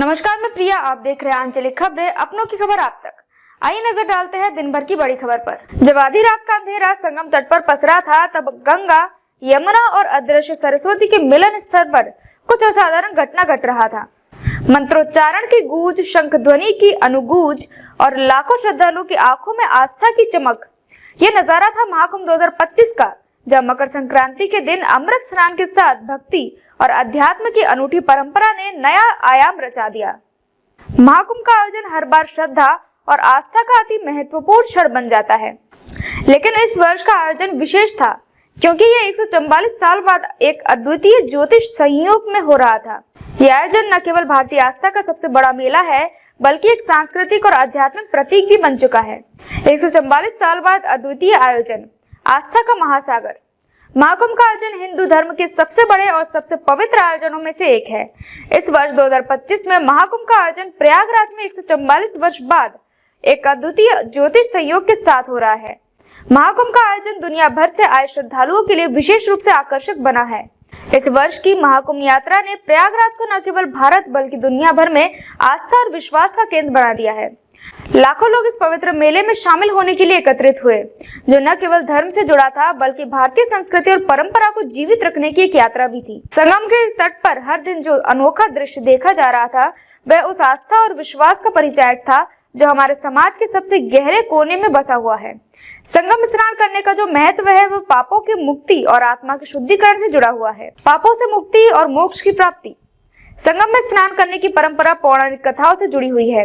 नमस्कार, मैं प्रिया। आप देख रहे हैं आंचलिक खबरें, अपनों की खबर आप तक। आइए नजर डालते हैं दिन भर की बड़ी खबर पर। जब आधी रात का अंधेरा संगम तट पर पसरा था, तब गंगा, यमुना और अदृश्य सरस्वती के मिलन स्थल पर कुछ असाधारण घटना घट रहा था। मंत्रोच्चारण की गूंज, शंख ध्वनि की अनुगूंज और लाखों श्रद्धालुओं की आंखों में आस्था की चमक। ये नजारा था महाकुंभ 2025 का, जब मकर संक्रांति के दिन अमृत स्नान के साथ भक्ति और अध्यात्म की अनूठी परंपरा ने नया आयाम रचा दिया। महाकुंभ का आयोजन हर बार श्रद्धा और आस्था का अति महत्वपूर्ण क्षण बन जाता है, लेकिन इस वर्ष का आयोजन विशेष था क्योंकि यह 144 साल बाद एक अद्वितीय ज्योतिष संयोग में हो रहा था। यह आयोजन न केवल भारतीय आस्था का सबसे बड़ा मेला है, बल्कि एक सांस्कृतिक और आध्यात्मिक प्रतीक भी बन चुका है। 144 साल बाद अद्वितीय आयोजन, आस्था का महासागर। महाकुंभ का आयोजन हिंदू धर्म के सबसे बड़े और सबसे पवित्र आयोजनों में से एक है। इस वर्ष 2025 में महाकुंभ का आयोजन प्रयागराज में 144 वर्ष बाद एक अद्वितीय ज्योतिष संयोग के साथ हो रहा है। महाकुंभ का आयोजन दुनिया भर से आए श्रद्धालुओं के लिए विशेष रूप से आकर्षक बना है। इस वर्ष की महाकुंभ यात्रा ने प्रयागराज को न केवल भारत बल्कि दुनिया भर में आस्था और विश्वास का केंद्र बना दिया है। लाखों लोग इस पवित्र मेले में शामिल होने के लिए एकत्रित हुए, जो न केवल धर्म से जुड़ा था बल्कि भारतीय संस्कृति और परंपरा को जीवित रखने की एक यात्रा भी थी। संगम के तट पर हर दिन जो अनोखा दृश्य देखा जा रहा था, वह उस आस्था और विश्वास का परिचायक था जो हमारे समाज के सबसे गहरे कोने में बसा हुआ है। संगम स्नान करने का जो महत्व है, वह पापों की मुक्ति और आत्मा के शुद्धिकरण से जुड़ा हुआ है। पापों से मुक्ति और मोक्ष की प्राप्ति। संगम में स्नान करने की परंपरा पौराणिक कथाओं से जुड़ी हुई है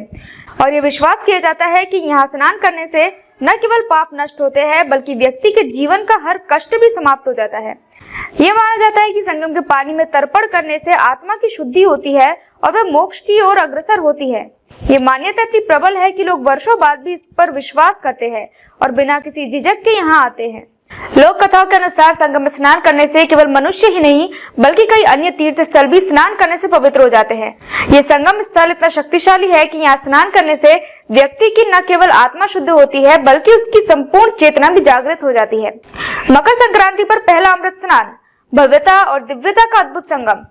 और ये विश्वास किया जाता है कि यहाँ स्नान करने से न केवल पाप नष्ट होते हैं, बल्कि व्यक्ति के जीवन का हर कष्ट भी समाप्त हो जाता है। ये माना जाता है कि संगम के पानी में तर्पण करने से आत्मा की शुद्धि होती है और वह मोक्ष की ओर अग्रसर होती है। ये मान्यता इतनी प्रबल है कि लोग वर्षों बाद भी इस पर विश्वास करते हैं और बिना किसी झिझक के यहाँ आते हैं। लोक कथाओं के अनुसार संगम में स्नान करने से केवल मनुष्य ही नहीं बल्कि कई अन्य तीर्थ स्थल भी स्नान करने से पवित्र हो जाते हैं। ये संगम स्थल इतना शक्तिशाली है कि यहाँ स्नान करने से व्यक्ति की न केवल आत्मा शुद्ध होती है बल्कि उसकी संपूर्ण चेतना भी जागृत हो जाती है। मकर संक्रांति पर पहला अमृत स्नान, भव्यता और दिव्यता का अद्भुत संगम।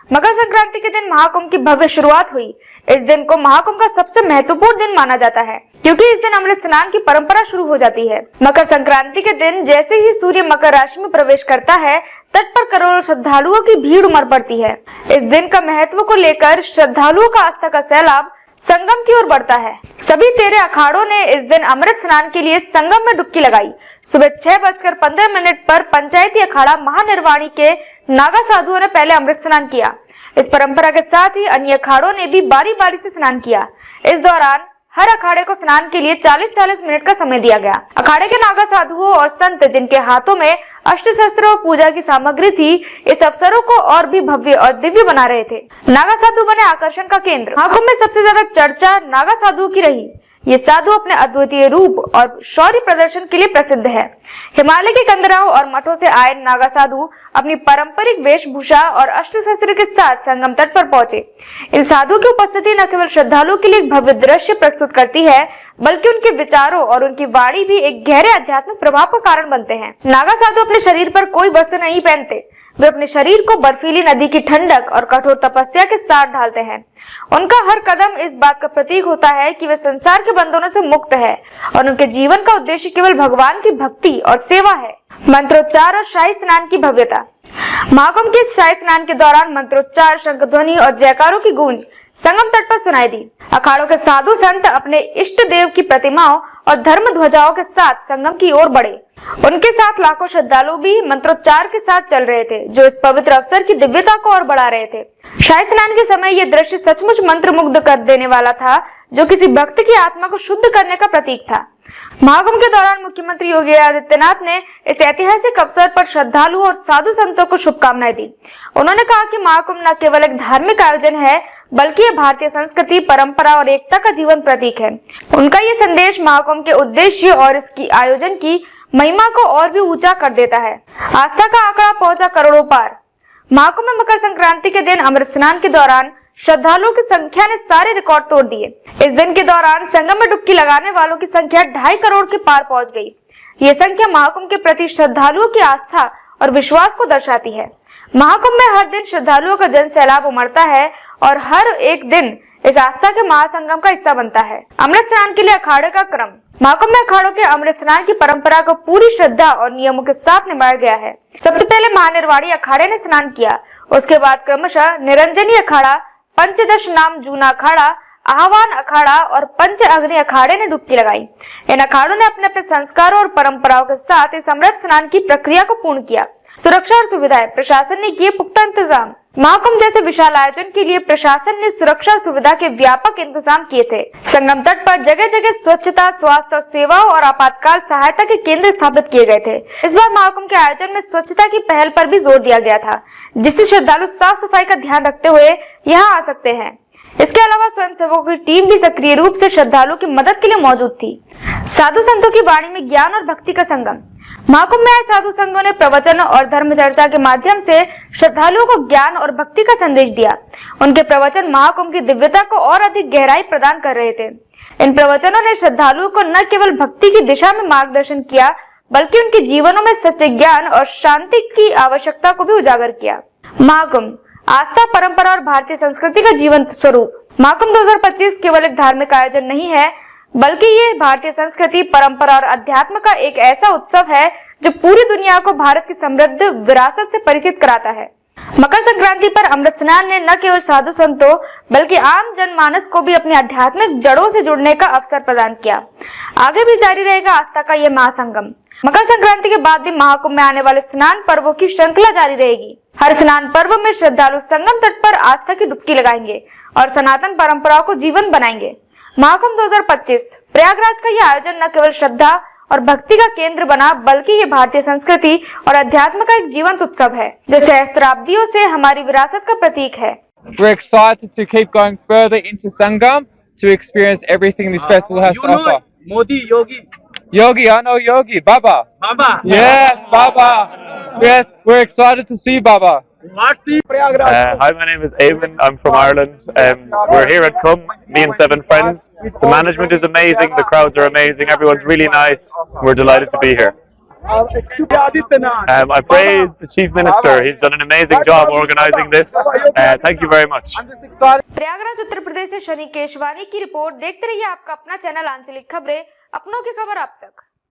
मकर संक्रांति के दिन महाकुंभ की भव्य शुरुआत हुई। इस दिन को महाकुंभ का सबसे महत्वपूर्ण दिन माना जाता है क्योंकि इस दिन अमृत स्नान की परंपरा शुरू हो जाती है। मकर संक्रांति के दिन जैसे ही सूर्य मकर राशि में प्रवेश करता है, तट पर करोड़ों श्रद्धालुओं की भीड़ उमड़ पड़ती है। इस दिन का महत्व को लेकर श्रद्धालुओं का आस्था का सैलाब संगम की ओर बढ़ता है। सभी 13 अखाड़ों ने इस दिन अमृत स्नान के लिए संगम में डुबकी लगाई। सुबह 6:15 पर पंचायती अखाड़ा महानिर्वाणी के नागा साधुओं ने पहले अमृत स्नान किया। इस परंपरा के साथ ही अन्य अखाड़ों ने भी बारी बारी से स्नान किया। इस दौरान हर अखाड़े को स्नान के लिए 40-40 मिनट का समय दिया गया। अखाड़े के नागा साधुओं और संत, जिनके हाथों में अस्त्र शस्त्र और पूजा की सामग्री थी, इस अवसरों को और भी भव्य और दिव्य बना रहे थे। नागा साधु बने आकर्षण का केंद्र। महाकुंभ में सबसे ज्यादा चर्चा नागा साधुओं की रही। ये साधु अपने अद्वितीय रूप और शौर्य प्रदर्शन के लिए प्रसिद्ध है। हिमालय के कंदराओं और मठों से आए नागा साधु अपनी पारंपरिक वेशभूषा और अस्त्र शस्त्र के साथ संगम तट पर पहुंचे। इन साधुओं की उपस्थिति न केवल श्रद्धालुओं के लिए एक भव्य दृश्य प्रस्तुत करती है, बल्कि उनके विचारों और उनकी वाणी भी एक गहरे आध्यात्मिक प्रभाव का कारण बनते हैं। नागा साधु अपने शरीर पर कोई वस्त्र नहीं पहनते। वे अपने शरीर को बर्फीली नदी की ठंडक और कठोर तपस्या के साथ ढालते हैं। उनका हर कदम इस बात का प्रतीक होता है कि वे संसार के बंधनों से मुक्त है और उनके जीवन का उद्देश्य केवल भगवान की भक्ति और सेवा है। मंत्रोच्चार और शाही स्नान की भव्यता। महाकुंभ के शाही स्नान के दौरान मंत्रोच्चार, शंख ध्वनि और जयकारों की गूंज संगम तट पर सुनाई दी। अखाड़ों के साधु संत अपने इष्ट देव की प्रतिमाओं और धर्म ध्वजाओं के साथ संगम की ओर बढ़े। उनके साथ लाखों श्रद्धालु भी मंत्रोच्चार के साथ चल रहे थे, जो इस पवित्र अवसर की दिव्यता को और बढ़ा रहे थे। शाही स्नान के समय यह दृश्य सचमुच मंत्रमुग्ध कर देने वाला था, जो किसी भक्त की आत्मा को शुद्ध करने का प्रतीक था। महाकुंभ के दौरान मुख्यमंत्री योगी आदित्यनाथ ने इस ऐतिहासिक अवसर पर श्रद्धालुओं और साधु संतों को शुभकामनाएं दी। उन्होंने कहा कि महाकुंभ न केवल एक धार्मिक आयोजन है, बल्कि ये भारतीय संस्कृति, परंपरा और एकता का जीवन प्रतीक है। उनका ये संदेश महाकुंभ के उद्देश्य और इसकी आयोजन की महिमा को और भी ऊंचा कर देता है। आस्था का आंकड़ा पहुंचा करोड़ों पार। महाकुंभ में मकर संक्रांति के दिन अमृत स्नान के दौरान श्रद्धालुओं की संख्या ने सारे रिकॉर्ड तोड़ दिए। इस दिन के दौरान संगम में डुबकी लगाने वालों की संख्या 2.5 करोड़ के पार पहुंच गई। ये संख्या महाकुंभ के प्रति श्रद्धालुओं की आस्था और विश्वास को दर्शाती है। महाकुंभ में हर दिन श्रद्धालुओं का जन सैलाब उमड़ता है और हर एक दिन इस आस्था के महासंगम का हिस्सा बनता है। अमृत स्नान के लिए अखाड़े का क्रम। महाकुंभ में अखाड़ों के अमृत स्नान की परंपरा को पूरी श्रद्धा और नियमों के साथ निभाया गया है। सबसे पहले महानिर्वाणी अखाड़े ने स्नान किया, उसके बाद क्रमशः निरंजनी अखाड़ा, पंचदश नाम जूना अखाड़ा, आह्वान अखाड़ा और पंच अग्नि अखाड़े ने डुबकी लगाई। इन अखाड़ों ने अपने अपने संस्कारों और परंपराओं के साथ इस अमृत स्नान की प्रक्रिया को पूर्ण किया। सुरक्षा और सुविधाएं। प्रशासन ने किए पुख्ता इंतजाम। महाकुंभ जैसे विशाल आयोजन के लिए प्रशासन ने सुरक्षा और सुविधा के व्यापक इंतजाम किए थे। संगम तट पर जगह जगह स्वच्छता, स्वास्थ्य और सेवाओं और आपातकाल सहायता के केंद्र स्थापित किए गए थे। इस बार महाकुंभ के आयोजन में स्वच्छता की पहल पर भी जोर दिया गया था, जिससे श्रद्धालु साफ सफाई का ध्यान रखते हुए यहाँ आ सकते हैं। इसके अलावा स्वयंसेवकों की टीम भी सक्रिय रूप से श्रद्धालुओं की मदद के लिए मौजूद थी। साधु संतों की वाणी में ज्ञान और भक्ति का संगम। महाकुंभ में आए साधु संघों ने प्रवचन और धर्म चर्चा के माध्यम से श्रद्धालुओं को ज्ञान और भक्ति का संदेश दिया। उनके प्रवचन महाकुंभ की दिव्यता को और अधिक गहराई प्रदान कर रहे थे। इन प्रवचनों ने श्रद्धालुओं को न केवल भक्ति की दिशा में मार्गदर्शन किया, बल्कि उनके जीवनों में सच्चे ज्ञान और शांति की आवश्यकता को भी उजागर किया। महाकुंभ आस्था, परंपरा और भारतीय संस्कृति का जीवंत स्वरूप। महाकुंभ 2025 केवल एक धार्मिक आयोजन नहीं है, बल्कि ये भारतीय संस्कृति, परंपरा और अध्यात्म का एक ऐसा उत्सव है जो पूरी दुनिया को भारत की समृद्ध विरासत से परिचित कराता है। मकर संक्रांति पर अमृत स्नान ने न केवल साधु संतों बल्कि आम जनमानस को भी अपनी आध्यात्मिक जड़ों से जुड़ने का अवसर प्रदान किया। आगे भी जारी रहेगा आस्था का यह महासंगम। मकर संक्रांति के बाद भी महाकुंभ में आने वाले स्नान पर्वों की श्रृंखला जारी रहेगी। हर स्नान पर्व में श्रद्धालु संगम तट पर आस्था की डुबकी लगाएंगे और सनातन परंपराओं को जीवन बनाएंगे। महाकुंभ 2025 प्रयागराज का यह आयोजन न केवल श्रद्धा और भक्ति का केंद्र बना, बल्कि ये भारतीय संस्कृति और अध्यात्म का एक जीवंत उत्सव है, जो सहस्त्राब्दियों से हमारी विरासत का प्रतीक है। We're excited to keep going further into Sangam to experience everything this festival has to offer. Modi, Yogi. Yogi, I know Yogi. Baba. Baba. Yes, Baba. Yes, we're excited to see Baba. What's the Hi, my name is Eamon. I'm from Ireland. We're here at Cum, me and 7 friends. The management is amazing, the crowds are amazing, everyone's really nice. We're delighted to be here. I praise the Chief Minister. He's done an amazing job organising this. Thank you very much. Prayagraj Uttar Pradesh से शनि केशवानी की report. देखते रहिए आपका अपना channel आंचलिक खबरें, अपनों की खबर आप तक।